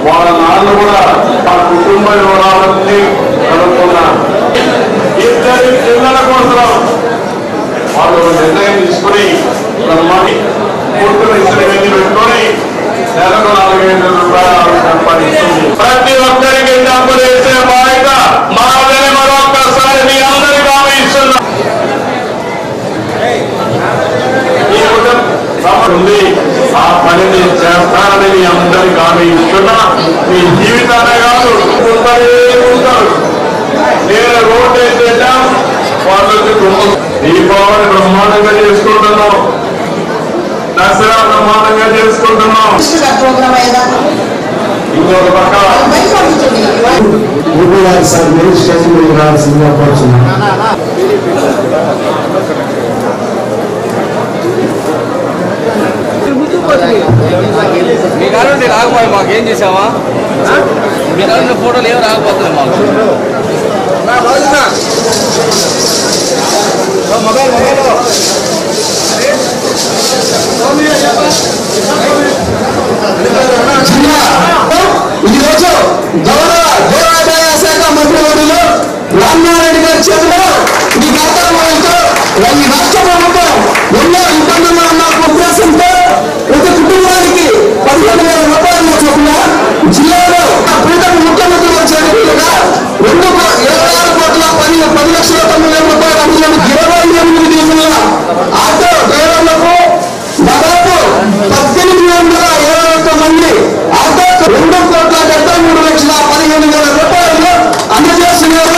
వాళ్ళ నాన్న కూడా ఆ కుటుంబ వివరాలన్నీ కనుక్కున్నారు. ఇద్దరి పిల్లల కోసం వాళ్ళు నిర్ణయం తీసుకుని కూతురు ఇద్దరివన్నీ పెట్టుకొని నెలకు 4,000 రూపాయలు సంపాదిస్తుంది. ప్రతి ఒక్కరికి డబ్బులు వేసే బాధ్యత మాదని మరొక్కసారి మీ అందరికీ హామీ ఇస్తున్నా. ఈ కుటుంబం ఆ పనిని చేస్తానని మీ అందరికీ హామీ ఇస్తున్నా. మీ జీవితాలే కాదు ఉంటారు. నేను రోడ్డు వేసేద్దాం వాళ్ళకి దీపావళి బ్రహ్మాండంగా చేసుకుంటున్నాం, దసరా బ్రహ్మాండంగా చేసుకుంటున్నాం. ఇంకొక పక్క సార్ మీరు స్టేజ్ మీద రావాల్సిందిగా కోరుతున్నాను. మీ కాలండి రాకపోయి మాకేం చేసావా? మీ కాలంలో ఫోటోలు ఏమి రాకపోతున్నాయి మాకు. ఈరోజు గౌరవ దేవాదాయ శాఖ మంత్రివర్యులు రామ్నారాయణ గారి చేతిలో మీ గతంతో ఈ రాష్ట్ర ప్రభుత్వం ఎన్నో ఇబ్బందుల్లో ఉన్న ఉద్దేశంతో ప్రతి కుటుంబానికి 15,000 రూపాయల చొప్పున జిల్లాలో ప్రీతం ముఖ్యమంత్రి చేరుకులుగా 2,26,10,09,000 రూపాయల 28 దిగుల ఆటో డ్రైవర్లకు దాదాపు 1,821 మంది ఆటో 2,73,15,000 రూపాయలు అందజేస్తున్నారు.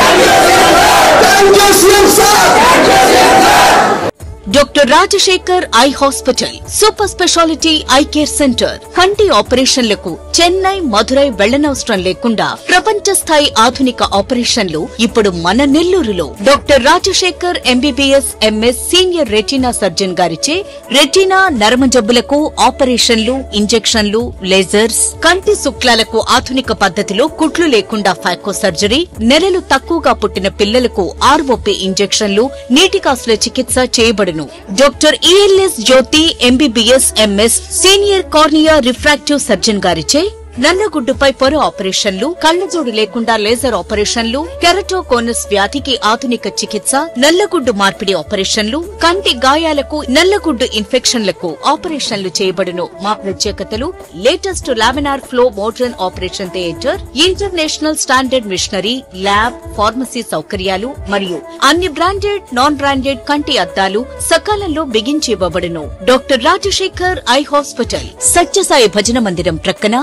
Doctor Rajasekhar eye hospital super speciality eye care centre కంటి ఆపరేషన్లకు చెన్నై, మధురై వెళ్లనవసరం లేకుండా ప్రపంచ స్థాయి ఆధునిక ఆపరేషన్లు ఇప్పుడు మన నెల్లూరులో. Doctor Rajasekhar MBBS MS senior retina surgeon గారిచే రెటీనా నరమ జబ్బులకు ఆపరేషన్లు, ఇంజెక్షన్లు, లేజర్స్, కంటి శుక్లాలకు ఆధునిక పద్ధతిలో కుట్లు లేకుండా ఫాకో సర్జరీ, నెలలు తక్కువగా పుట్టిన పిల్లలకు ఆర్ఓపీ ఇంజెక్షన్లు, నీటి కాసుల చికిత్స చేయబడును. Doctor ELS Jyothi MBBS MS senior cornea refractive surgeon గారిచే నల్లగుడ్డుపై పొర ఆపరేషన్లు, కళ్లజోడు లేకుండా లేజర్ ఆపరేషన్లు, కెరటోకోనస్ వ్యాధికి ఆధునిక చికిత్స, నల్లగుడ్డు మార్పిడి ఆపరేషన్లు, కంటి గాయాలకు, నల్లగుడ్డు ఇన్ఫెక్షన్లకు ఆపరేషన్లు చేయబడును. మా ప్రత్యేకతలు: latest laminar flow modern operation theatre, international standard machinery, lab, pharmacy సౌకర్యాలు మరియు అన్ని బ్రాండెడ్, నాన్ బ్రాండెడ్ కంటి అద్దాలు సకాలంలో బిగించి ఇవ్వబడును. Doctor Rajasekhar eye hospital, Sathya Sai భజన మందిరం ప్రక్కన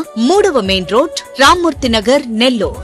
3వ మెయిన్ రోడ్, రామ్మూర్తి నగర్, నెల్లూరు.